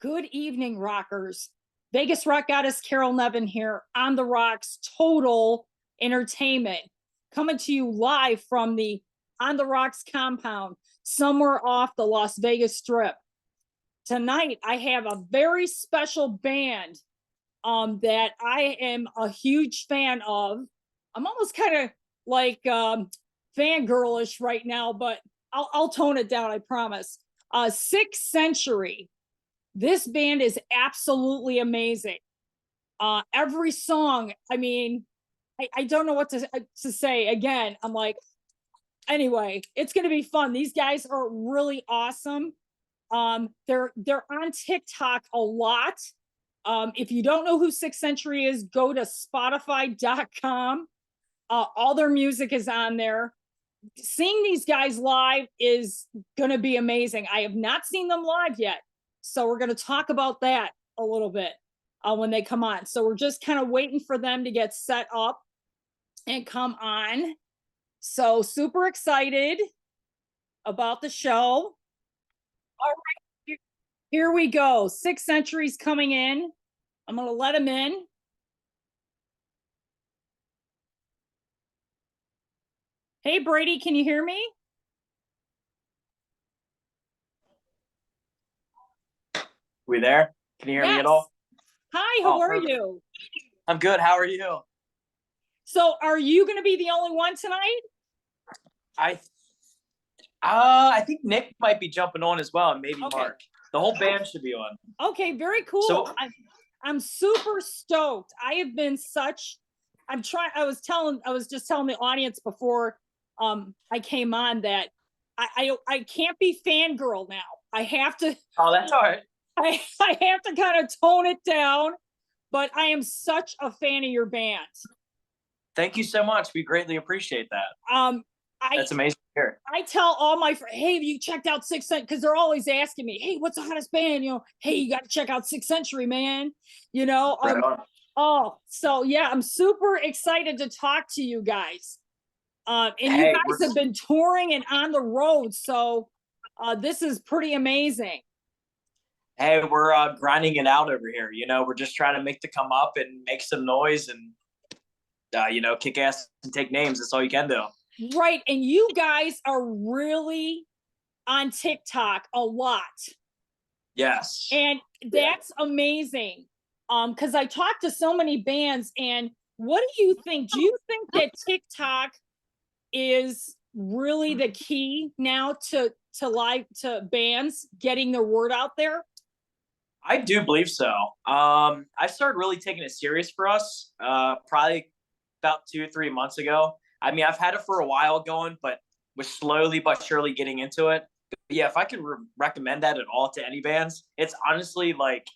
Good evening, rockers. Vegas Rock Goddess Carol Nevin here on the Rocks Total Entertainment, coming to you live from the On the Rocks compound, somewhere off the Las Vegas Strip. Tonight, I have a very special band that I am a huge fan of. I'm almost kind of like fangirlish right now, but I'll tone it down, I promise. Sixth Century. This band is absolutely amazing. Every song, I mean, I don't know what to say. Again, I'm like, anyway, it's going to be fun. These guys are really awesome. They're on TikTok a lot. If you don't know who Sixth Century is, go to Spotify.com. All their music is on there. Seeing these guys live is going to be amazing. I have not seen them live yet. So we're going to talk about that a little bit when they come on. So we're just kind of waiting for them to get set up and come on. So super excited about the show. All right, here we go. Sixth Century's coming in. I'm going to let him in. Hey, Brady, can you hear me? We there? Can you hear me at all? Hi, how are you? I'm good. How are you? So are you going to be the only one tonight? I think Nick might be jumping on as well, and maybe Okay. Mark. The whole band should be on. Okay, very cool. So, I'm super stoked. I have been I was just telling the audience before I came on that I can't be fangirl now. I have to. Oh, that's all right. I have to kind of tone it down, but I am such a fan of your band. Thank you so much. We greatly appreciate that. That's amazing to hear. I tell all my friends, hey, have you checked out Sixth Century? Because they're always asking me, hey, what's the hottest band? You know, hey, you got to check out Sixth Century, man. You know, so yeah, I'm super excited to talk to you guys. And you guys have been touring and on the road, so this is pretty amazing. Hey, we're grinding it out over here. You know, we're just trying to make the come up and make some noise and, kick ass and take names. That's all you can do. Right. And you guys are really on TikTok a lot. Yes. And that's amazing. Because I talked to so many bands, and what do you think? Do you think that TikTok is really the key now to bands getting their word out there? I do believe so. I started really taking it serious for us probably about 2 or 3 months ago. I mean, I've had it for a while going, but we're slowly but surely getting into it. But yeah, if I could recommend that at all to any bands, it's honestly like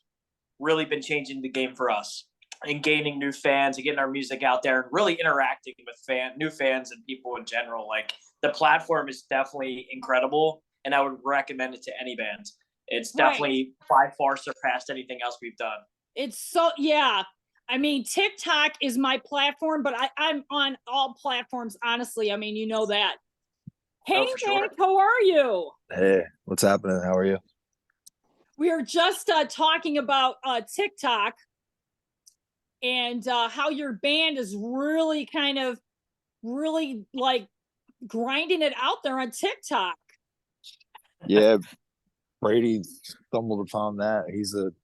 really been changing the game for us and gaining new fans and getting our music out there and really interacting with new fans and people in general. Like, the platform is definitely incredible, and I would recommend it to any band. It's definitely by far surpassed anything else we've done. It's so, yeah. I mean, TikTok is my platform, but I'm on all platforms, honestly. I mean, you know that. Hey, Nick, sure. How are you? Hey, what's happening? How are you? We are just talking about TikTok and how your band is really like grinding it out there on TikTok. Yeah, Brady stumbled upon that. He's the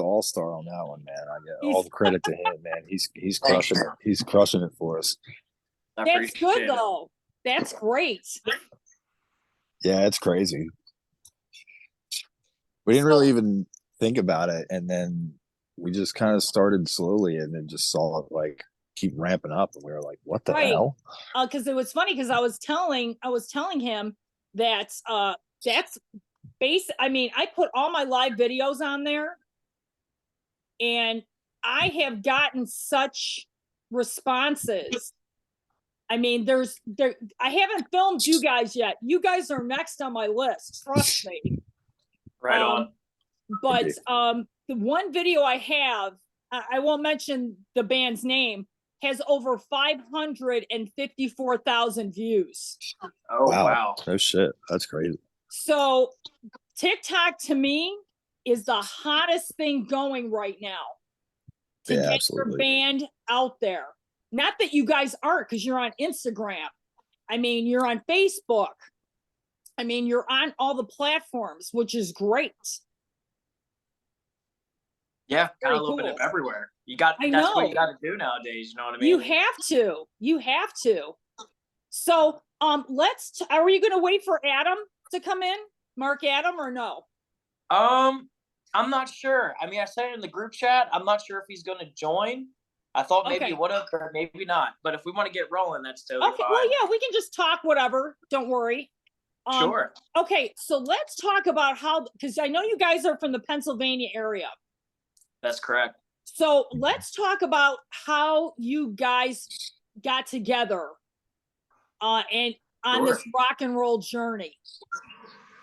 all-star on that one, man. I get all the credit to him, man. He's crushing it. He's crushing it for us. That's good though. That's great. Yeah, it's crazy. We didn't really even think about it, and then we just kind of started slowly, and then just saw it like keep ramping up, and we were like, "What the hell?" Because it was funny because I was telling him that that's I mean, I put all my live videos on there, and I have gotten such responses. I mean, I haven't filmed you guys yet. You guys are next on my list. Trust me. Right on. But the one video I have, I won't mention the band's name, has over 554,000 views. Oh, wow. No shit. That's crazy. So TikTok to me is the hottest thing going right now to Yeah, get absolutely. your band out there. Not that you guys aren't, because you're on Instagram. I mean, you're on Facebook. I mean, you're on all the platforms, which is great. Yeah, kind Very of a little bit of cool. everywhere. I That's what know. you got to do nowadays. You know what I mean? You have to. You have to. So, are you going to wait for Adam to come in? Mark Adam or no? I'm not sure. I mean, I said it in the group chat. I'm not sure if he's going to join. I thought maybe he Okay. would have, but maybe not. But if we want to get rolling, that's totally Okay. fine. Well, yeah, we can just talk whatever. Don't worry. Sure. Okay. So let's talk about how, because I know you guys are from the Pennsylvania area. That's correct. So let's talk about how you guys got together and on Sure. this rock and roll journey.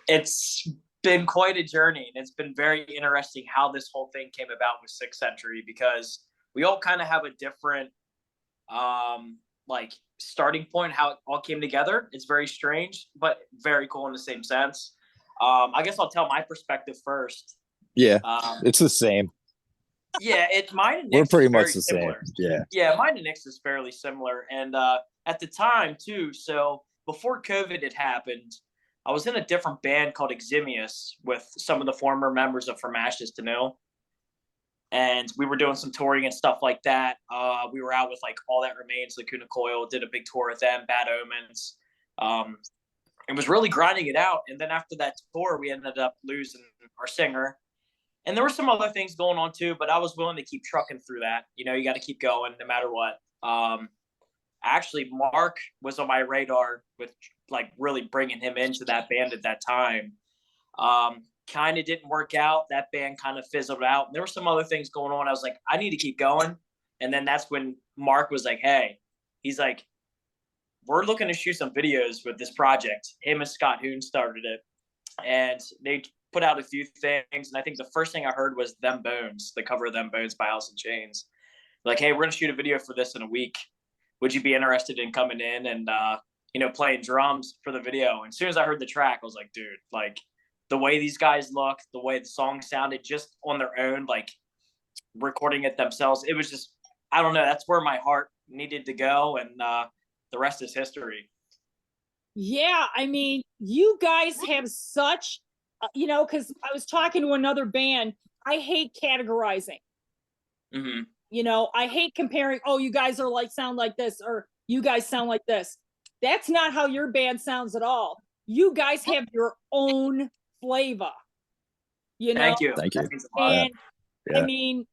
It's been quite a journey, and it's been very interesting how this whole thing came about with Sixth Century, because we all kind of have a different like starting point, how it all came together. It's very strange, but very cool in the same sense. I guess I'll tell my perspective first. Yeah, Um, it's the same. yeah, mine and We're Nick's pretty is very much the similar. same. Yeah, mine and Nick's is fairly similar. And at the time too, so before COVID had happened, I was in a different band called Eximius with some of the former members of From Ashes to New. And we were doing some touring and stuff like that. We were out with like All That Remains, Lacuna Coil, did a big tour with them, Bad Omens. It was really grinding it out. And then after that tour, we ended up losing our singer. And there were some other things going on too, but I was willing to keep trucking through that. You know, you got to keep going no matter what. Actually, Mark was on my radar with like really bringing him into that band at that time. Kind of didn't work out. That band kind of fizzled out. And there were some other things going on. I was like, I need to keep going. And then that's when Mark was like, hey, he's like, we're looking to shoot some videos with this project. Him and Scott Hoon started it. And they put out a few things. And I think the first thing I heard was Them Bones, the cover of Them Bones by Alice in Chains. Like, hey, we're going to shoot a video for this in a week. Would you be interested in coming in and, playing drums for the video? And as soon as I heard the track, I was like, dude, like the way these guys look, the way the song sounded just on their own, like recording it themselves, it was just, I don't know, that's where my heart needed to go. And the rest is history. Yeah, I mean, you guys have such, because I was talking to another band. I hate categorizing. Mm-hmm. I hate comparing, oh, you guys are like, sound like this, or you guys sound like this. That's not how your band sounds at all. You guys have your own flavor. Thank you. Thank you. And Yeah. I mean,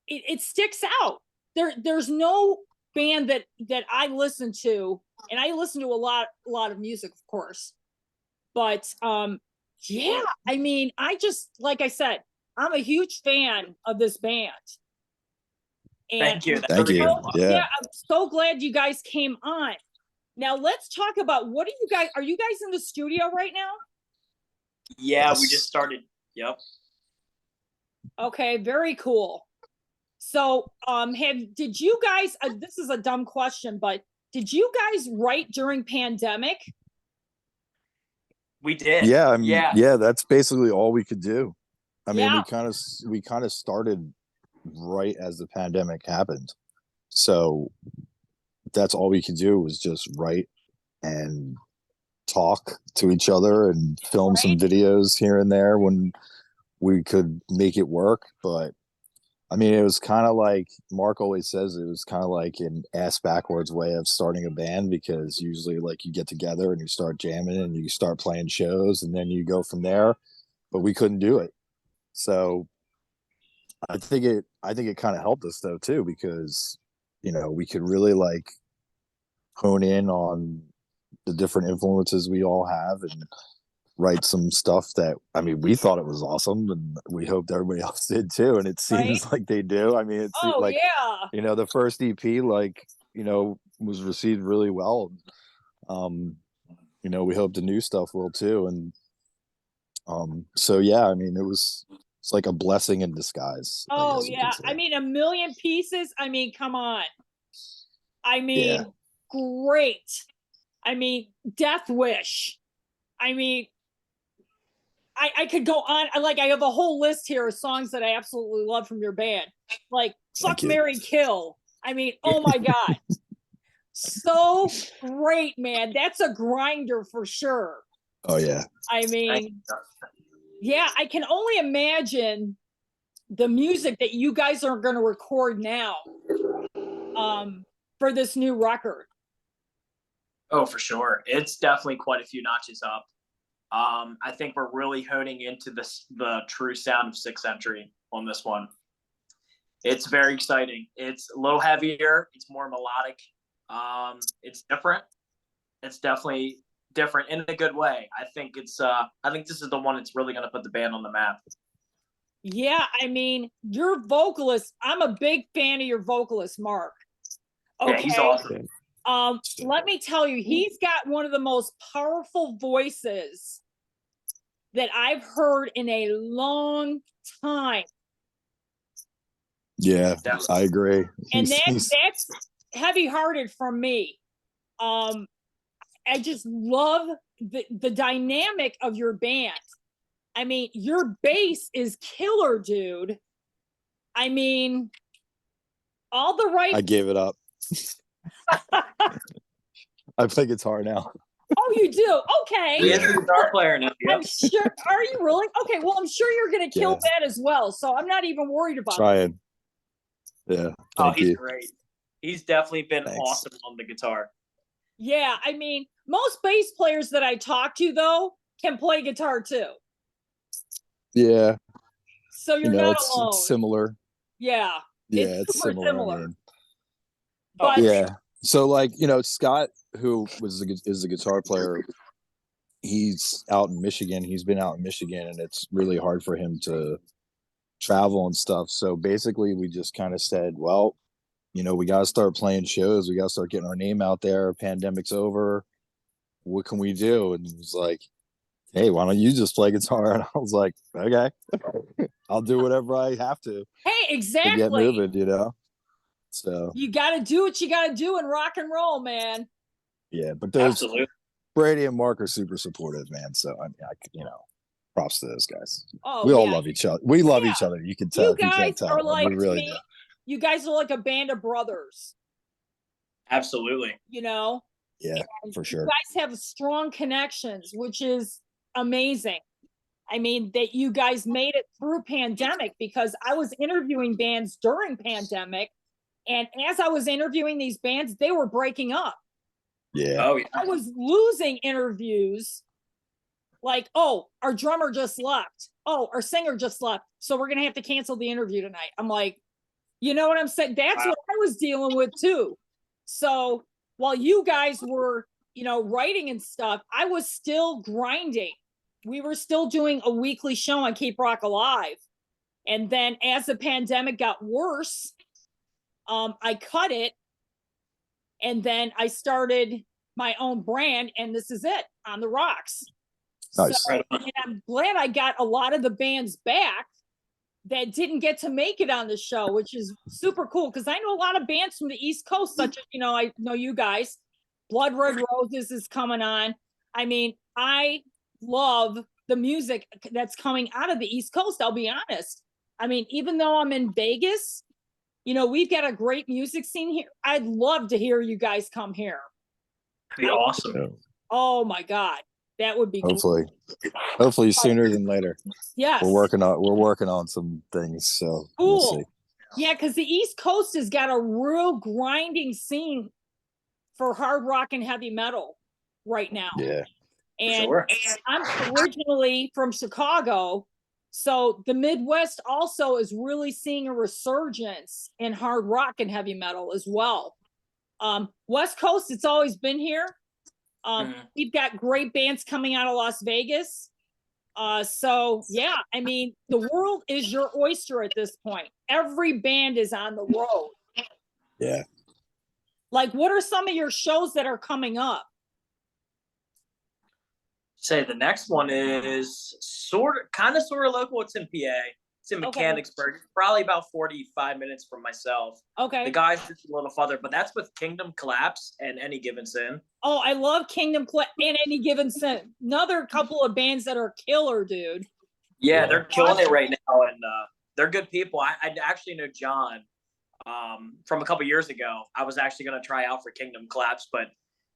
it sticks out. There's no band that I listen to, and I listen to a lot of music, of course. But yeah, I mean, I just, like I said, I'm a huge fan of this band. And thank you. Thank you. Yeah. I'm so glad you guys came on. Now let's talk about, are you guys in the studio right now? Yeah, Yes. we just started. Yep. Okay, very cool. So, did you guys, this is a dumb question, but did you guys write during pandemic? We did. Yeah, I mean, yeah, that's basically all we could do. I mean, Yeah. we kind of started right as the pandemic happened. So that's all we could do was just write and talk to each other and film some Right. videos here and there when we could make it work. But I mean, it was kind of like Mark always says, it was kind of like an ass backwards way of starting a band, because usually like you get together and you start jamming and you start playing shows and then you go from there. But we couldn't do it. So I think it kind of helped us though too, because we could really like hone in on the different influences we all have and write some stuff that, I mean, we thought it was awesome and we hoped everybody else did too, and it seems Right. like they do. I mean, it's like, yeah. the first EP, like, was received really well. We hope the new stuff will too. And so yeah, I mean, it's like a blessing in disguise. Oh yeah, I mean, a million pieces. I mean, come on. I mean, Yeah. Great. I mean, Death Wish. I mean, I could go on. I have a whole list here of songs that I absolutely love from your band. Like Thank Fuck, you. Marry, Kill. I mean, oh my God. So great, man. That's a grinder for sure. Oh yeah. I mean, yeah, I can only imagine the music that you guys are going to record now for this new record. Oh, for sure. It's definitely quite a few notches up. I think we're really honing into the true sound of Sixth Century on this one. It's very exciting. It's a little heavier. It's more melodic. It's different. It's definitely different in a good way. I think this is the one that's really going to put the band on the map. Yeah, I mean, your vocalist, I'm a big fan of your vocalist, Mark. Okay. Yeah, he's awesome. Let me tell you, he's got one of the most powerful voices that I've heard in a long time. Yeah, I agree. And that's heavy-hearted from me. I just love the dynamic of your band. I mean, your bass is killer, dude. I mean, all the right. I gave it up. I play guitar now. Oh, you do? Okay. He is a guitar player now. I'm sure. Are you really? Okay. Well, I'm sure you're going to kill that as well. So I'm not even worried about Trying. Yeah. He's great. He's definitely been awesome on the guitar. Yeah. I mean, most bass players that I talk to, though, can play guitar too. Yeah. So you're not alone. It's similar. Yeah. Yeah, it's similar. I mean. But yeah. So Scott, who is a guitar player, he's out in Michigan. He's been out in Michigan, and it's really hard for him to travel and stuff. So basically, we just kind of said, well, we got to start playing shows. We got to start getting our name out there. Pandemic's over. What can we do? And he was like, hey, why don't you just play guitar? And I was like, okay, I'll do whatever I have to. Hey, exactly. To get moving, So you got to do what you got to do in rock and roll, man. Yeah, but absolutely. Brady and Mark are super supportive, man. So I mean, props to those guys. Oh, we all love each other. We love each other. You can tell. You guys are like really you guys are like a band of brothers. Absolutely. Yeah, and for sure. You guys have strong connections, which is amazing. I mean, that you guys made it through pandemic, because I was interviewing bands during pandemic, and as I was interviewing these bands, they were breaking up. Yeah. Oh, yeah. I was losing interviews. Like, oh, our drummer just left. Oh, our singer just left. So we're going to have to cancel the interview tonight. I'm like, you know what I'm saying? That's what I was dealing with too. So while you guys were, writing and stuff, I was still grinding. We were still doing a weekly show on Keep Rock Alive. And then as the pandemic got worse, I cut it. And then I started my own brand, and this is it, On the Rocks. Nice. So, and I'm glad I got a lot of the bands back that didn't get to make it on the show, which is super cool, because I know a lot of bands from the East Coast, such as, I know you guys. Blood Red Roses is coming on. I mean, I love the music that's coming out of the East Coast, I'll be honest. I mean, even though I'm in Vegas, we've got a great music scene here. I'd love to hear you guys come here. That'd be awesome. Oh my God. That would be hopefully sooner than later. Yes. We're working on some things. So cool. We'll see. Yeah, because the East Coast has got a real grinding scene for hard rock and heavy metal right now. Yeah. And I'm originally from Chicago. So the Midwest also is really seeing a resurgence in hard rock and heavy metal as well. West Coast, it's always been here. We've got great bands coming out of Las Vegas. So yeah, I mean, the world is your oyster at this point. Every band is on the road. Yeah. Like, what are some of your shows that are coming up? Say the next one is sort of local. It's in PA. It's in Okay. Mechanicsburg. It's probably about 45 minutes from myself. The Okay. guy's just a little further, but that's with Kingdom Collapse and Any Given Sin. Oh, I love Kingdom and Any Given Sin. Another couple of bands that are killer, dude. Yeah, they're killing it right now, and they're good people. I actually know John from a couple years ago. I was actually going to try out for Kingdom Collapse, but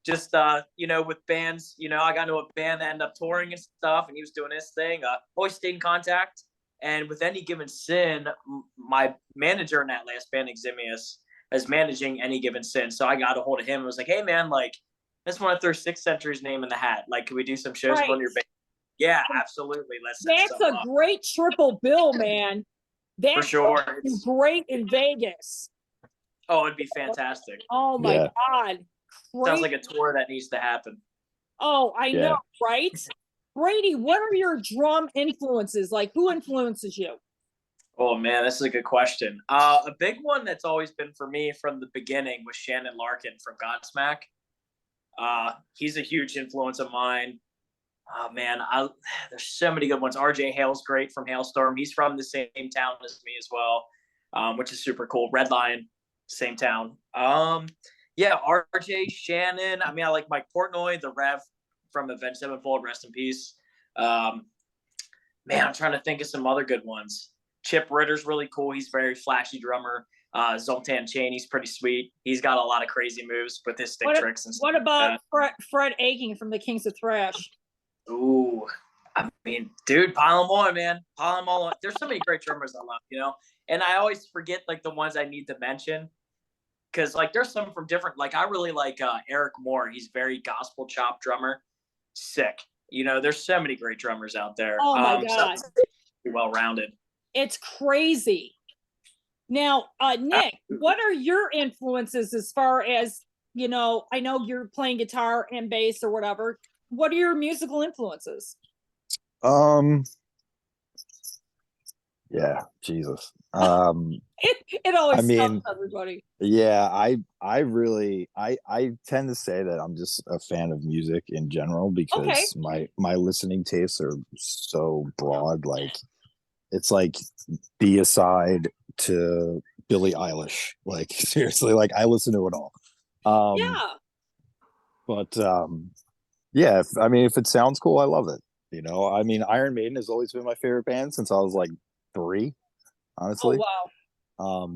just with bands, I got into a band that ended up touring and stuff, and he was doing his thing. Always stayed in contact, and with Any Given Sin, my manager in that last band, Eximius, is managing Any Given Sin. So I got a hold of him and was like, "Hey man, like, I just want to throw Sixth Century's name in the hat. Like, can we do some shows on your band?" Yeah, absolutely. Let's set That's some a up. great triple bill, man. For That's sure. great in Vegas. Oh, it'd be fantastic. Oh my Yeah. God. Sounds Great. like a tour that needs to happen. Oh, I Yeah. know, right? Brady, what are your drum influences? Like, who influences you? Oh man, this is a good question. A big one that's always been for me from the beginning was Shannon Larkin from Godsmack. He's a huge influence of mine. Oh man, there's so many good ones. RJ Hale's great from Hailstorm. He's from the same town as me as well, which is super cool. Red Lion, same town. Yeah, RJ, Shannon. I mean, I like Mike Portnoy, the Rev from Avenged Sevenfold. Rest in peace. Man, I'm trying to think of some other good ones. Chip Ritter's really cool. He's a very flashy drummer. Zoltan Chaney's pretty sweet. He's got a lot of crazy moves with his stick tricks and stuff. What about Fred Aiken from the Kings of Thrash? Ooh, I mean, dude, pile them on, man. Pile them all on. There's so many great drummers I love, and I always forget like the ones I need to mention because like there's some from different. Like I really like Eric Moore. He's very gospel chop drummer. Sick. There's so many great drummers out there. Oh my God, well rounded. It's crazy. Now, Nick, what are your influences as far as I know you're playing guitar and bass or whatever. What are your musical influences? Yeah, Jesus. It always I mean, stops everybody. Yeah, I really I tend to say that I'm just a fan of music in general because my listening tastes are so broad. Like it's like B-side to Billie Eilish. Like seriously, like I listen to it all. Yeah. But yeah, if it sounds cool, I love it. I mean, Iron Maiden has always been my favorite band since I was like 3, honestly. Oh wow.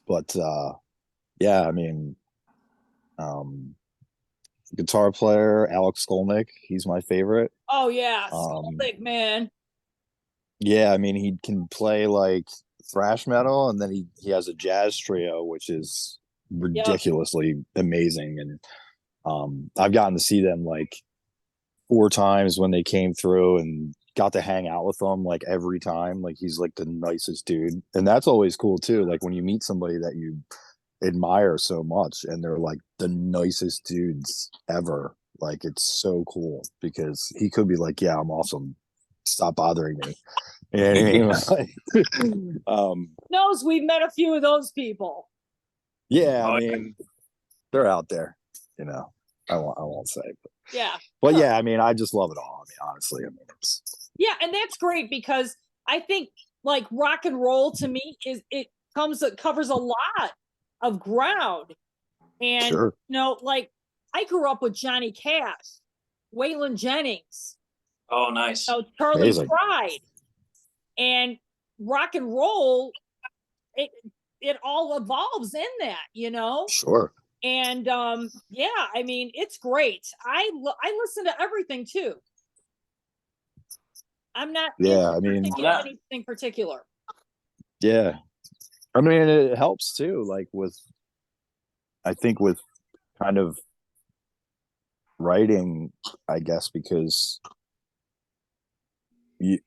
But yeah, I mean, guitar player Alex Skolnick, he's my favorite. Oh yeah, Skolnick, man. Yeah, I mean, he can play like thrash metal, and then he has a jazz trio, which is ridiculously amazing. And I've gotten to see them like 4 times when they came through, and got to hang out with them like every time. Like he's like the nicest dude, and that's always cool too. Like when you meet somebody that you admire so much and they're like the nicest dudes ever, like it's so cool because he could be like, yeah, I'm awesome, stop bothering me. You know what I mean? Knows we've met a few of those people. Yeah, I mean, they're out there. I won't say, but yeah, I mean, I just love it all. I mean, honestly, yeah, and that's great because I think like rock and roll to me it covers a lot of ground, and like I grew up with Johnny Cash, Waylon Jennings. Oh, nice. Charlie Pride, and rock and roll. It all evolves in that, Sure. And yeah, I mean, it's great. I listen to everything too. I'm not anything particular. Yeah. I mean, it helps too, like I think with kind of writing, I guess, because you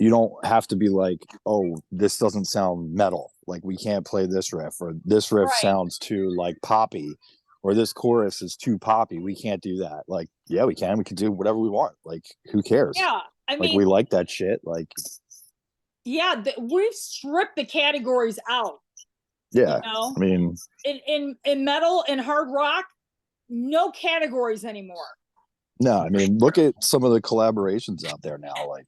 don't have to be like, oh, this doesn't sound metal. Like we can't play this riff, or this riff sounds too like poppy, or this chorus is too poppy. We can't do that. Like, yeah, we can. We can do whatever we want. Like, who cares? Yeah, I mean, we like that shit. Like, yeah, we've stripped the categories out. Yeah, I mean, in metal and hard rock, no categories anymore. No, I mean, look at some of the collaborations out there now. Like,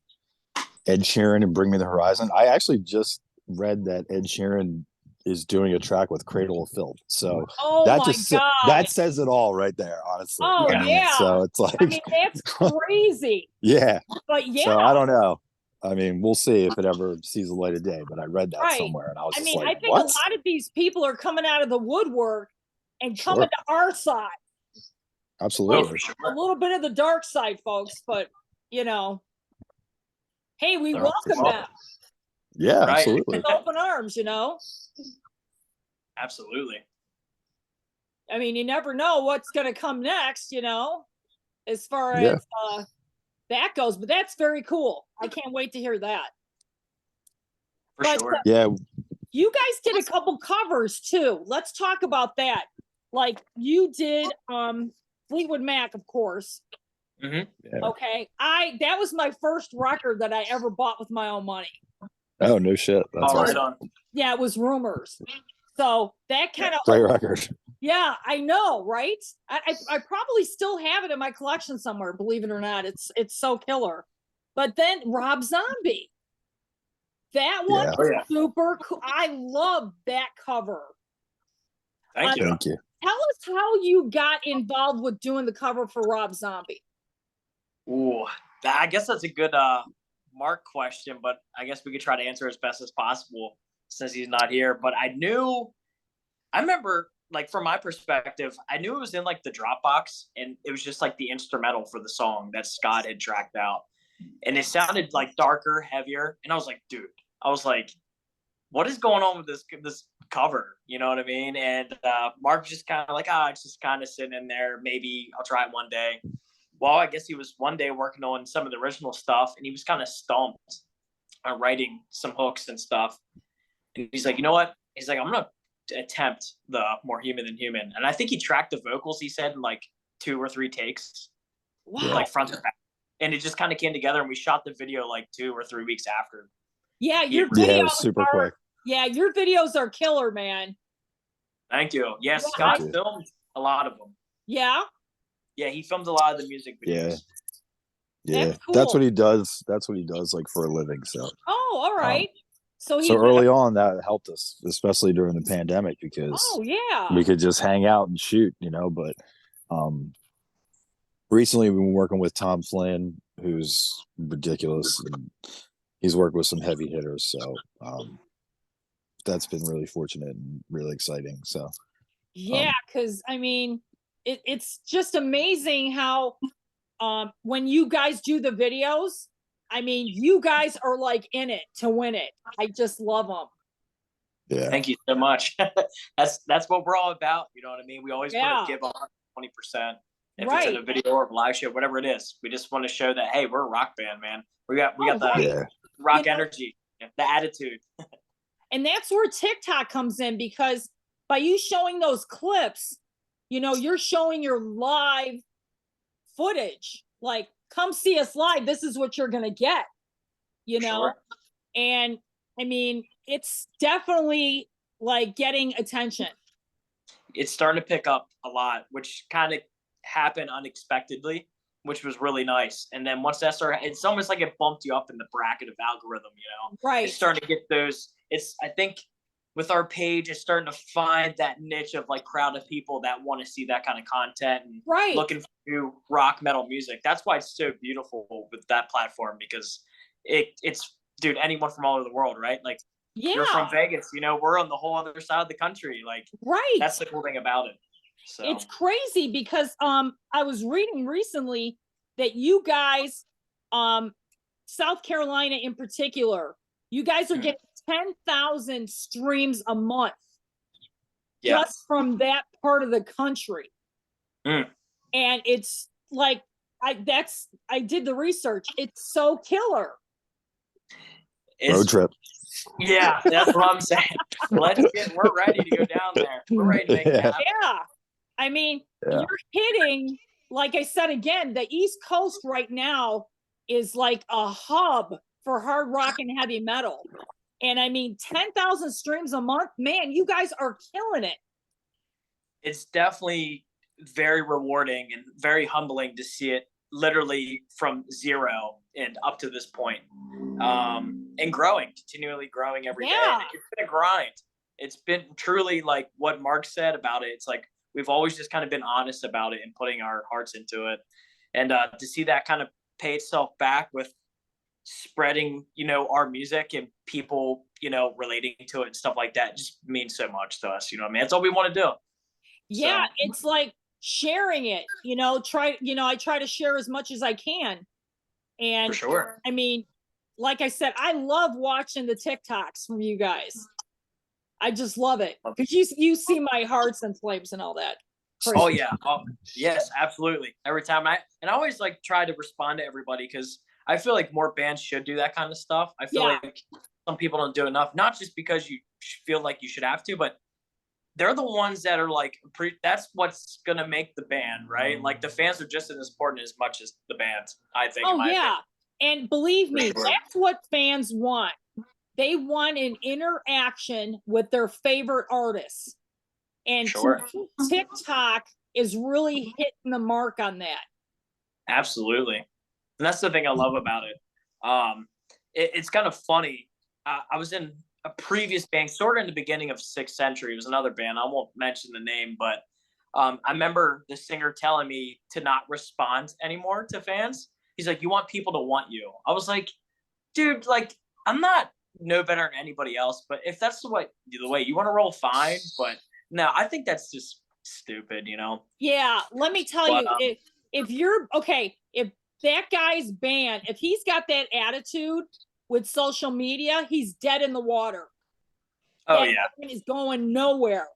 Ed Sheeran and Bring Me the Horizon. I actually just read that Ed Sheeran is doing a track with Cradle of Filth. So Oh that my just God. that says it all right there, honestly. Oh I mean, yeah. so it's like, I mean, that's crazy. yeah. But So I yeah, don't know. I mean, we'll see if it ever sees the light of day. But I read that right. somewhere, and I was I just mean, like, I think a what? lot of these people are coming out of the woodwork and coming Sure, to our side. Oh, absolutely. for sure. A little bit of the dark side, folks, but you know, hey, we They're welcome welcome. them Yeah, Right. absolutely. with open arms, you know. Absolutely. I mean, you never know what's going to come next, you know, as far Yeah. as that goes. But that's very cool. I can't wait to hear that. For But sure. Yeah, you guys did a couple covers too. Let's talk about that. Like you did Fleetwood Mac, of course. Hmm. yeah. Okay. That was my first record that I ever bought with my own money. Oh no shit. That's All right awesome. on. Yeah, it was Rumors. So that kind of Great record. yeah, I know, right? I probably still have it in my collection somewhere, believe it or not. It's so killer. But then Rob Zombie. That one Yeah. Oh yeah. super cool. I love that cover. Thank you. Thank you. Tell us how you got involved with doing the cover for Rob Zombie. Ooh, I guess that's a good Mark question, but I guess we could try to answer as best as possible since he's not here. But I remember, like, from my perspective, I knew it was in like the Dropbox, and it was just like the instrumental for the song that Scott had tracked out, and it sounded like darker, heavier, and I was like, dude, I was like, what is going on with this cover? You know what I mean? And Mark was just kind of like, it's just kind of sitting in there. Maybe I'll try it one day. Well, I guess he was one day working on some of the original stuff, and he was kind of stumped on writing some hooks and stuff. And he's like, you know what? He's like, I'm gonna attempt the More Human Than Human, and I think he tracked the vocals. He said in like 2 or 3 takes, Wow. like front to back, and it just kind of came together. And we shot the video like 2 or 3 weeks after. Yeah, your Yeah, it videos was super are quick. yeah, your videos are killer, man. Thank you. Yeah, Yeah, Scott Thank you. filmed a lot of them. Yeah, Yeah, he filmed a lot of the music videos. Yeah. That's That's cool. what he does. That's what he does, like, for a living. So Oh, all right. So he so early on that helped us, especially during the pandemic, because Oh yeah. we could just hang out and shoot, but recently we've been working with Tom Flynn, who's ridiculous, and he's worked with some heavy hitters. So that's been really fortunate and really exciting. So Yeah, because I mean, it's just amazing how when you guys do the videos, I mean, you guys are like in it to win it. I just love them. yeah, Thank you so much. That's what we're all about. You know what I mean? We always Yeah. want to give 120%. If it's Right. in a video or a live show, whatever it is, we just want to show that, hey, we're a rock band, man. We got Oh, the right. yeah, rock You know- energy, the attitude. And that's where TikTok comes in, because by you showing those clips, you know, you're showing your live footage. Like, come see us live. This is what you're going to get, you know? Sure. And I mean, it's definitely like getting attention. It's starting to pick up a lot, which kind of happened unexpectedly, which was really nice. And then once that started, it's almost like it bumped you up in the bracket of algorithm, Right. It's starting to get those. I think with our page, it's starting to find that niche of like crowd of people that want to see that kind of content and Right. looking for new rock metal music. That's why it's so beautiful with that platform, because it's dude, anyone from all over the world, right? Like, you're from Yeah. Vegas, we're on the whole other side of the country. Like, Right. that's the cool thing about it. So It's crazy because I was reading recently that you guys, South Carolina in particular, you guys are getting 10,000 streams a month yeah, just from that part of the country. Mm. And it's like I did the research. It's so killer. road trip. Yeah, that's what I'm saying. We're ready to go down there. We're ready to make it happen. Yeah. I mean, Yeah. you're hitting, like I said again, the East Coast right now is like a hub for hard rock and heavy metal. And I mean, 10,000 streams a month, man, you guys are killing it. It's definitely very rewarding and very humbling to see it literally from zero and up to this point. and growing, continually growing every day. Yeah. And it's been a grind. It's been truly like what Mark said about it. It's like we've always just kind of been honest about it and putting our hearts into it. And to see that kind of pay itself back with spreading, our music and people, relating to it and stuff like that just means so much to us. You know what I mean? That's all we want to do. Yeah, So, it's like sharing it, I try to share as much as I can. for And sure. I mean, like I said, I love watching the TikToks from you guys. I just love it because you see my hearts and flames and all that. Oh yeah. Oh, yes, absolutely. Every time I always like try to respond to everybody because I feel like more bands should do that kind of stuff. I feel Yeah. like some people don't do enough, not just because you feel like you should have to, but they're the ones that are like that's what's gonna make the band, right? Like the fans are just as important as much as the band, I think. Oh yeah. And believe me, sure. that's what fans want. They want an interaction with their favorite artists. And Sure. TikTok is really hitting the mark on that. Absolutely. And that's the thing I love about it. It's kind of funny. I was in a previous band, sort of in the beginning of Sixth Century. It was another band. I won't mention the name, but I remember the singer telling me to not respond anymore to fans. He's like, "You want people to want you." I was like, "Dude, like, I'm not no better than anybody else, but if that's the way you want to roll, fine." But no, I think that's just stupid, Yeah, let me tell But, you, if you're okay, if that guy's banned, if he's got that attitude with social media, he's dead in the water. Oh That yeah, man is going nowhere.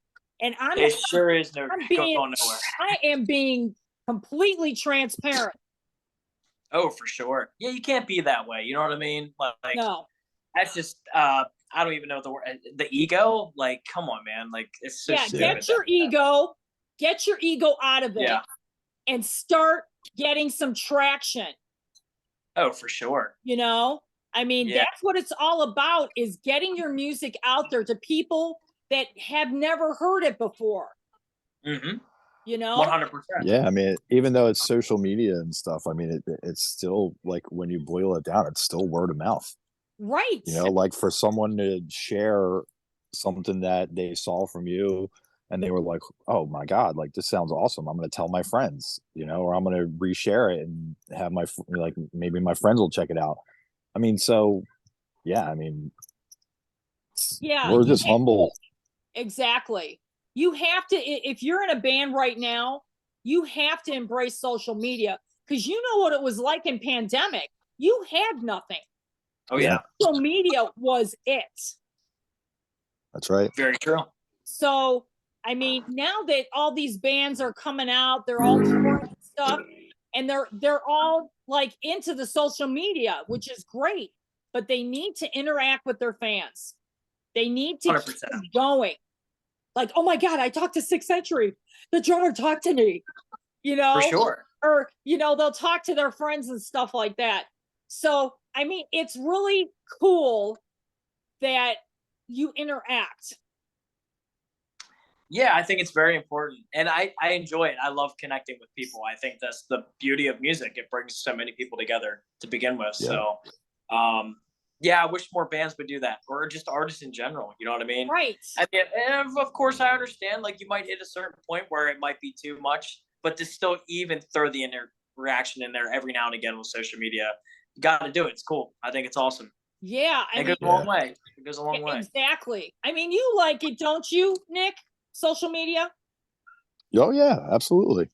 And it sure is I'm going being, nowhere. I am being completely transparent. Oh, for sure. Yeah, you can't be that way. You know what I mean? Like No. that's just I don't even know the word. The ego. Like, come on, man. Like it's so Yeah, stupid. get your ego out of it Yeah. and start getting some traction. Oh, for sure. I mean, Yeah. that's what it's all about, is getting your music out there to people that have never heard it before. Mm-hmm. 100%. Yeah, I mean, even though it's social media and stuff, I mean, it's still like when you boil it down, it's still word of mouth. Right. Like for someone to share something that they saw from you and they were like, "Oh my god, like this sounds awesome. I'm going to tell my friends," or I'm going to reshare it and have like maybe my friends will check it out. I mean, so yeah, I mean, Yeah. we're just humble. Exactly. You have to, if you're in a band right now, you have to embrace social media, because you know what it was like in pandemic. You had nothing. Oh yeah. Social media was it. That's right. Very true. So, I mean, now that all these bands are coming out, they're all touring stuff, and they're all like into the social media, which is great, but they need to interact with their fans. They need to 100%. keep going. Like, oh my God, I talked to Sixth Century. The drummer talked to me, For sure. Or, they'll talk to their friends and stuff like that. So, I mean, it's really cool that you interact. Yeah, I think it's very important. And I enjoy it. I love connecting with people. I think that's the beauty of music. It brings so many people together to begin with. Yeah. So, yeah, I wish more bands would do that, or just artists in general. You know what I mean? Right. I mean, and of course, I understand. Like, you might hit a certain point where it might be too much, but to still even throw the interaction in there every now and again with social media, you got to do it. It's cool. I think it's awesome. Yeah, It goes a long way. It goes a long way. Exactly. I mean, you like it, don't you, Nick? Social media? Oh yeah, absolutely.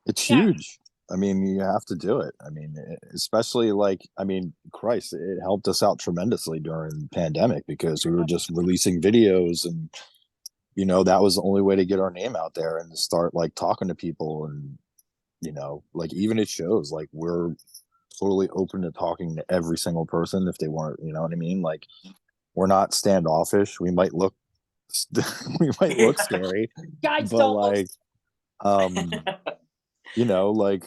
It's Yeah. huge. I mean, you have to do it. I mean, especially like, I mean, Christ, it helped us out tremendously during the pandemic because we were just releasing videos and, that was the only way to get our name out there and to start like talking to people. And, like even it shows like we're totally open to talking to every single person if they want, you know what I mean? Like we're not standoffish. We might look scary, Guys but don't like, like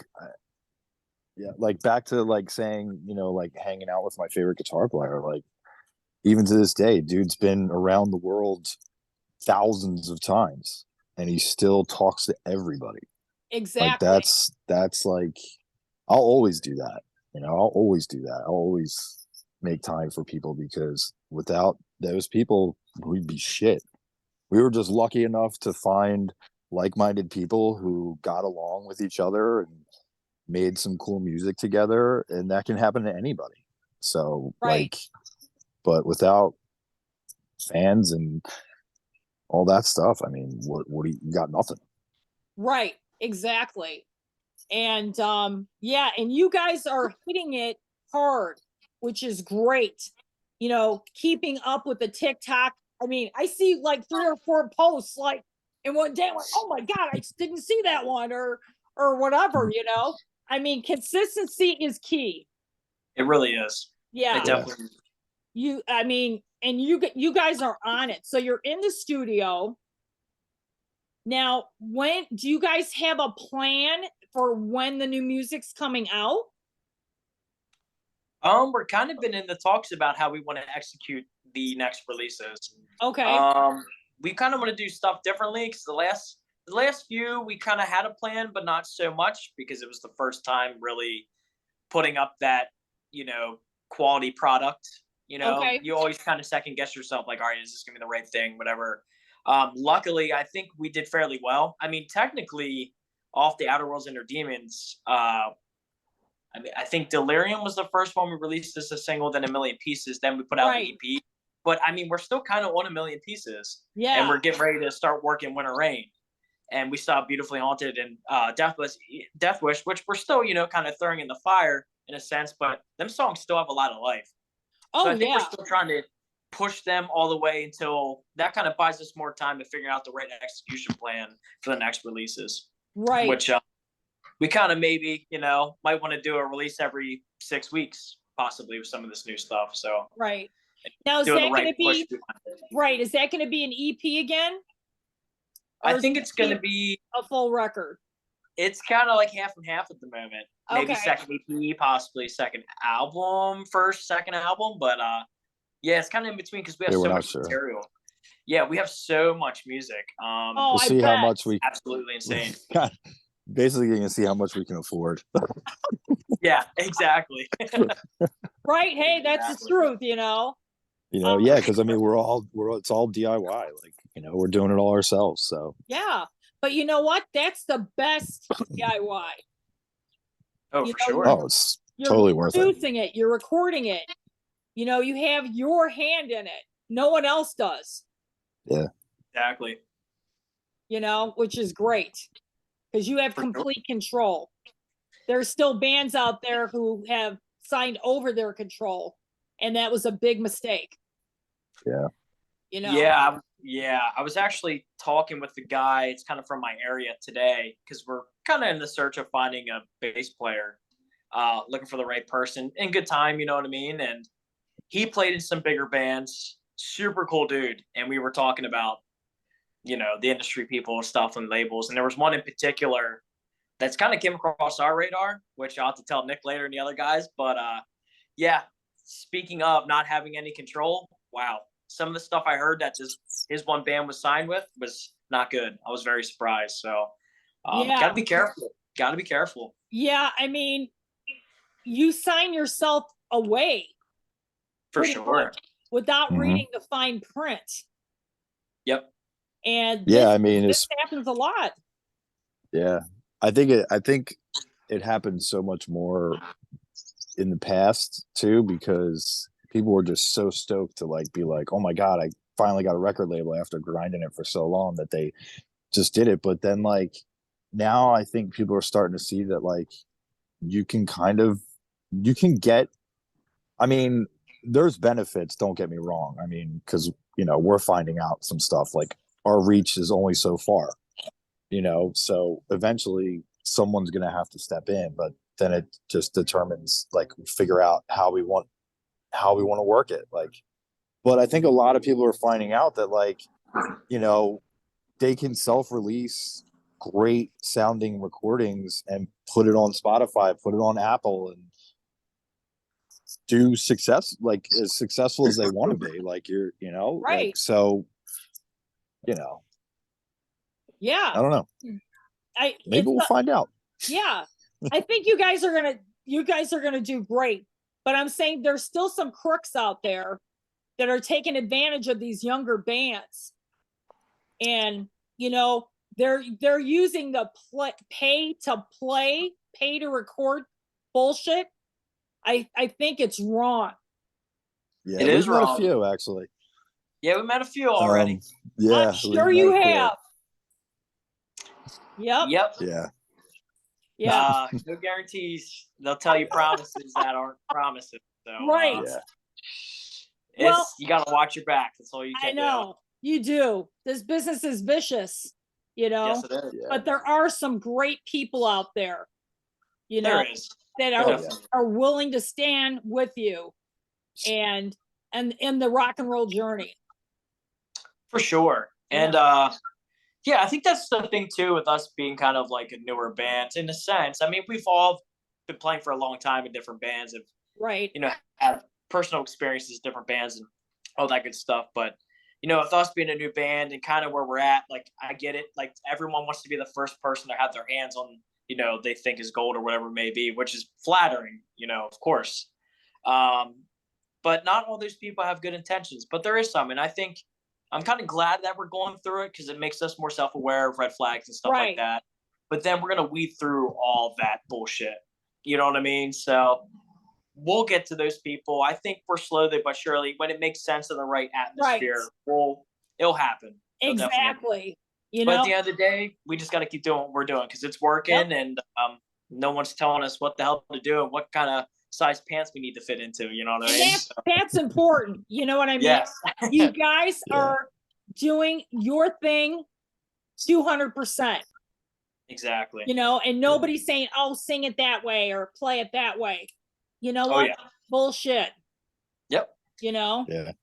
yeah, like back to like saying, like hanging out with my favorite guitar player, like even to this day, dude's been around the world thousands of times and he still talks to everybody. Exactly. Like that's like I'll always do that. I'll always do that. I'll always make time for people, because without those people, we'd be shit. We were just lucky enough to find like-minded people who got along with each other and made some cool music together, and that can happen to anybody. So Right. like, but without fans and all that stuff, I mean, what do you got? Nothing. Right, exactly. And yeah, and you guys are hitting it hard, which is great. You know, keeping up with the TikTok. I mean, I see like 3 or 4 posts like in one day, I'm like, oh my God, I just didn't see that one, or whatever, you know. I mean, consistency is key. It really is. Yeah. It definitely. I mean, and you guys are on it. So you're in the studio. Now, when do you guys have a plan for when the new music's coming out? We're kind of been in the talks about how we want to execute the next releases. Okay. We kind of want to do stuff differently, because the last few we kind of had a plan, but not so much, because it was the first time really putting up that, you know, quality product. You know, Okay. you always kind of second guess yourself, like, all right, is this gonna be the right thing? Whatever. Luckily, I think we did fairly well. I mean, technically, off the Outer Worlds Inner Demons, I mean, I think Delirium was the first one we released as a single, then A Million Pieces, then we put out Right. the EP. But I mean, we're still kind of on A Million Pieces, and Yeah. we're getting ready to start working Winter Rain, and we saw Beautifully Haunted and Death Wish, which we're still, you know, kind of throwing in the fire in a sense, but them songs still have a lot of life. Oh So I think yeah. we're still trying to push them all the way until that kind of buys us more time to figure out the right execution plan for the next releases. Right. Which we kind of maybe, you know, might want to do a release every 6 weeks, possibly, with some of this new stuff. So Right. Now is doing that the right going to push. be right? Is that going to be an EP again? Or I is think it it's going to be. a full record. It's kind of like half and half at the moment. Maybe Okay. second EP, possibly second album, first, second album, but yeah, it's kind of in between, because we have Yeah, we're so not much sure. material. Yeah, we have so much music. Oh, We'll I see how bet. much we Absolutely insane. basically gonna see how much we can afford. Yeah, exactly. Right. Hey, that's the Exactly. truth, you know. You know, yeah, because I mean, it's all DIY. Like, you know, we're doing it all ourselves. So Yeah. But you know what? That's the best DIY. Oh, You for know, sure. oh, it's You're totally worth it. producing it. You're recording it. You know, you have your hand in it. No one else does. Yeah. Exactly. You know, which is great because you have For sure. complete control. There's still bands out there who have signed over their control, and that was a big mistake. Yeah. You know. Yeah. I was actually talking with the guy. It's kind of from my area today, because we're kind of in the search of finding a bass player, looking for the right person in good time. You know what I mean? And he played in some bigger bands. Super cool dude. And we were talking about, you know, the industry people and stuff and labels. And there was one in particular that's kind of came across our radar, which I'll have to tell Nick later and the other guys. But yeah, speaking of not having any control, wow. Some of the stuff I heard that his one band was signed with was not good. I was very surprised. So Yeah. gotta be careful. Gotta be careful. Yeah, I mean, you sign yourself away For pretty sure. much without Mhm. reading the fine print. Yep. And Yeah, this, I mean, this happens a lot. yeah, I think it happened so much more in the past too, because people were just so stoked to like be like, oh my God, I finally got a record label after grinding it for so long, that they just did it. But then like now I think people are starting to see that like you can get, I mean, there's benefits, don't get me wrong. I mean, because, you know, we're finding out some stuff, like our reach is only so far, you know, so eventually someone's going to have to step in, but then it just determines, like, figure out how we want to work it. Like, but I think a lot of people are finding out that, like, you know, they can self-release great sounding recordings and put it on Spotify, put it on Apple, and do success, like as successful as they want to be. Like, you're, you know, Right. like, so, you know, Yeah. I don't know. Maybe we'll find out. Yeah. I think you guys are gonna do great. But I'm saying there's still some crooks out there that are taking advantage of these younger bands. And, you know, they're using the pay to play, pay to record bullshit. I think it's wrong. Yeah, It we've is met a wrong. few actually. Yeah, we met a few already. Yeah, I'm we've sure met you a few. have. Yep. Yep. Yeah. Yeah. No guarantees. They'll tell you promises that aren't promises. So Right. Yeah. Well, you gotta watch your back. That's all you I can do. know you do. This business is vicious, you know, Yes, it is. Yeah. but there are some great people out there, you know, There is. that There are, definitely are willing to stand with you and in the rock and roll journey. For sure. And yeah, I think that's the thing too with us being kind of like a newer band in a sense. I mean, we've all been playing for a long time in different bands and, Right. you know, have personal experiences, different bands and all that good stuff. But, you know, with us being a new band and kind of where we're at, like, I get it. Like, everyone wants to be the first person to have their hands on, you know, they think is gold or whatever it may be, which is flattering, you know, of course. But not all those people have good intentions, but there is some. And I think I'm kind of glad that we're going through it because it makes us more self-aware of red flags and stuff Right. like that. But then we're going to weed through all that bullshit. You know what I mean? So we'll get to those people. I think we're slowly but surely, when it makes sense in the right atmosphere, it'll happen. It'll definitely happen. Exactly. You But know, at the end of the day, we just got to keep doing what we're doing because it's working, Yep. and no one's telling us what the hell to do and what kind of size pants we need to fit into. You know what I and mean? that's important. You know what I mean? Yes. You guys Yeah. are doing your thing 200%, Exactly. you know, and nobody's saying, oh, sing it that way or play it that way. You know Oh, what? yeah. Bullshit. Yep. You know, Yeah.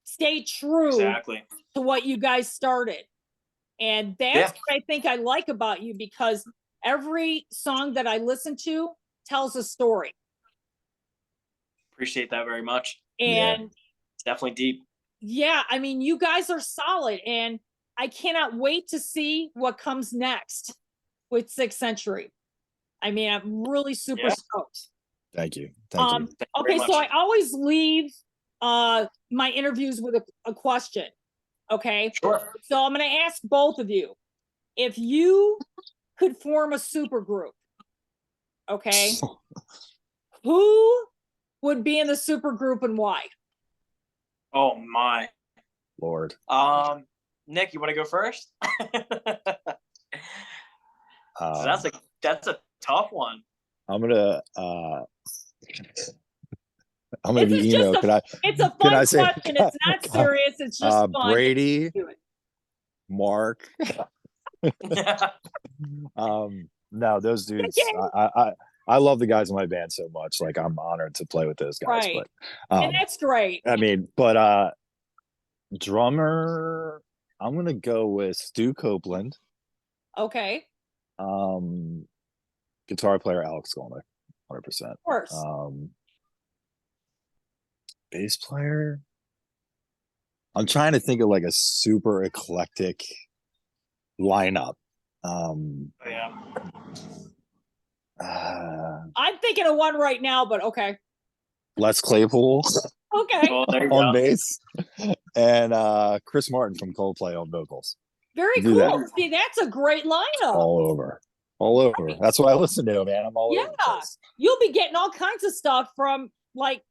stay true Exactly. to what you guys started. And that's what I think I like about you, because every song that I listen to tells a story. Appreciate that very much. Yeah. And It's definitely deep. yeah, I mean, you guys are solid, and I cannot wait to see what comes next with Sixth Century. I mean, I'm really super Yeah. stoked. Thank you. Thank you. Thank you Okay, very so much. I always leave my interviews with a question. Okay, Sure. so I'm going to ask both of you, if you could form a super group, okay, who would be in the super group and why? Oh my. Lord. Nick, you want to go first? So that's a tough one. I'm gonna This be is just emo. it's a can fun I say- question. It's not serious. It's just fun. Brady, Do it. Mark. No, those dudes. Okay. I love the guys in my band so much. Like, I'm honored to play with those guys. Right. But And that's great. I mean, but drummer, I'm gonna go with Stu Copeland. Okay. Guitar player Alex Skolnick, 100%. Of course. Bass player, I'm trying to think of like a super eclectic lineup. Yeah. I'm thinking of one right now, but okay. Les Claypool Okay. Well, there you on go. bass, and Chris Martin from Coldplay on vocals. Very Do cool. that. See, that's a great lineup. All over. That's what I listen to, man. I'm all over the Yeah. place. You'll be getting all kinds of stuff from, like,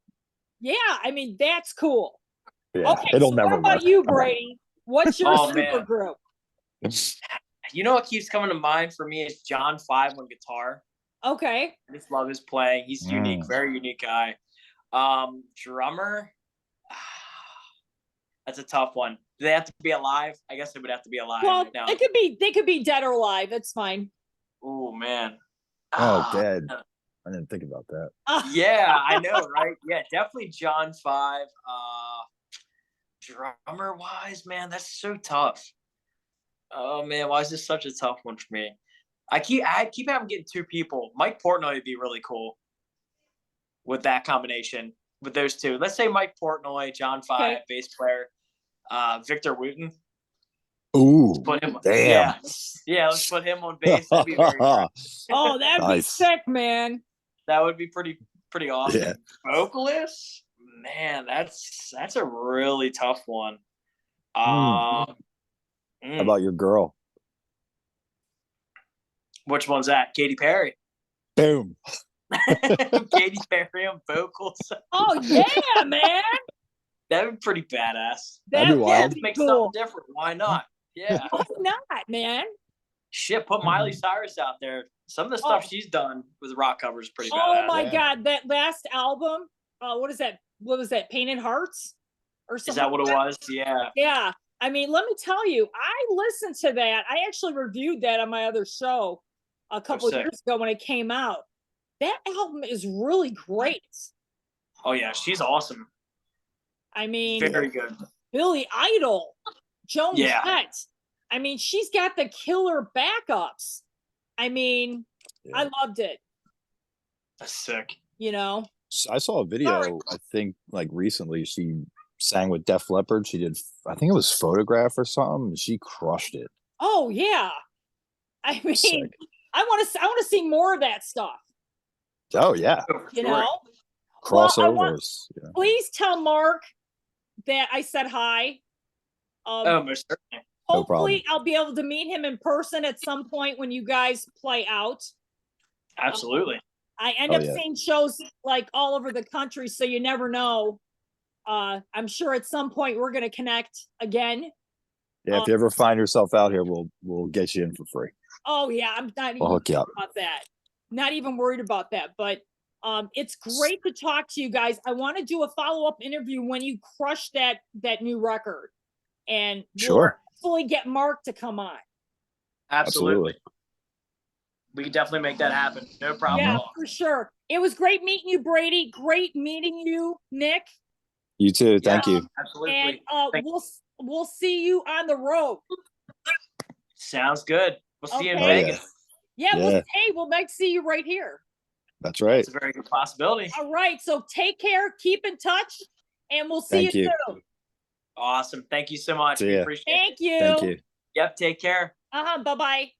yeah, I mean, that's cool. Yeah, Okay, it'll so never what about work. you, Brady? What's your Oh, super man. group? You know what keeps coming to mind for me is John 5 on guitar. Okay. I just love his playing. He's unique, very unique guy. Drummer, that's a tough one. Do they have to be alive? I guess they would have to be alive Well, right now. they could be dead or alive. It's fine. Oh man. Oh, dead. I didn't think about that. Yeah, I know, right? Yeah, definitely John 5. Drummer wise, man, that's so tough. Oh man, why is this such a tough one for me? I keep having getting two people. Mike Portnoy would be really cool with that combination with those two. Let's say Mike Portnoy, John 5, Okay. bass player, Victor Wooten. Ooh, Put him, damn. yeah, let's put him on bass. That'd be very good. Oh, that'd be Nice. sick, man. That would be pretty Pretty awesome. Yeah. Vocalist, man, that's a really tough one. How Mm, about your girl? which one's that? Katy Perry. Boom. Katy Perry on vocals. Oh yeah, man. That'd be pretty badass. That'd be That wild. would be Make cool. something different. Why not? Yeah. Why not, man? Shit, put Miley Cyrus out there. Some of the stuff Oh. she's done with rock covers is pretty Oh badass. my Yeah. God, that last album. What is that? What was that? Painted Hearts, or something? Is that what it was? Yeah. Yeah. I mean, let me tell you, I listened to that. I actually reviewed that on my other show a couple of sick. years ago when it came out. That album is really great. Oh yeah, she's awesome. I mean, Very good. Billy Idol, Joan Yeah. Jett. I mean, she's got the killer backups. I mean, Yeah. I loved it, That's sick. you know? I saw a video, I think like recently she sang with Def Leppard. She did, I think it was Photograph or something. And she crushed it. Oh yeah. I mean, Sick. I want to see more of that stuff, Oh yeah. Oh, for you sure. know? Well, I want- Crossovers. Yeah. Please tell Mark that I said hi. Oh, most certainly. No Hopefully, problem. I'll be able to meet him in person at some point when you guys play out. Absolutely. I end Oh, up yeah. seeing shows like all over the country, so you never know. I'm sure at some point we're going to connect again. Yeah. If you ever find yourself out here, we'll get you in for free. Oh yeah, I'm not even I'll hook you up. about that. Not even worried about that. But it's great to talk to you guys. I want to do a follow-up interview when you crush that new record, and Sure. we'll hopefully get Mark to come on. Absolutely. We can definitely make that happen. No problem Yeah, at all. for sure. It was great meeting you, Brady. Great meeting you, Nick. You too. Thank Yeah, you. Absolutely. And Thank- we'll see you on the road. Sounds good. We'll see you in Okay. Oh, yeah. Vegas. Yeah, Yeah. we'll might see you right here. That's right. It's a very good possibility. All right. So take care, keep in touch, and we'll see Thank you you. soon. Awesome. Thank you so much. See We ya. appreciate it. Thank you. Thank you. Yep. Take care. Bye-bye.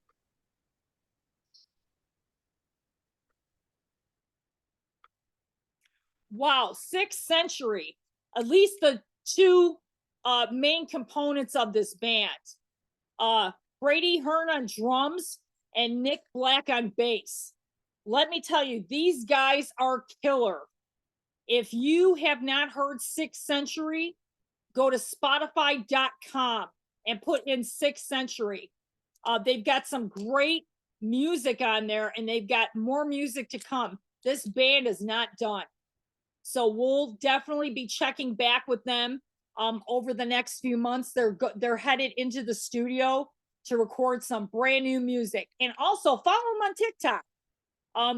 Wow, 6th Century. At least the two main components of this band. Brady Hearn on drums and Nick Black on bass. Let me tell you, these guys are killer. If you have not heard 6th Century, go to Spotify.com and put in 6th Century. They've got some great music on there, and they've got more music to come. This band is not done. So we'll definitely be checking back with them over the next few months. They're headed into the studio to record some brand new music. And also follow them on TikTok.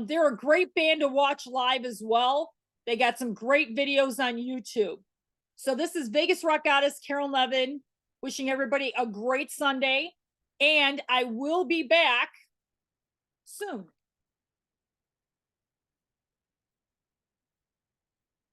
They're a great band to watch live as well. They got some great videos on YouTube. So this is Vegas Rock Goddess Carol Levin, wishing everybody a great Sunday. And I will be back soon.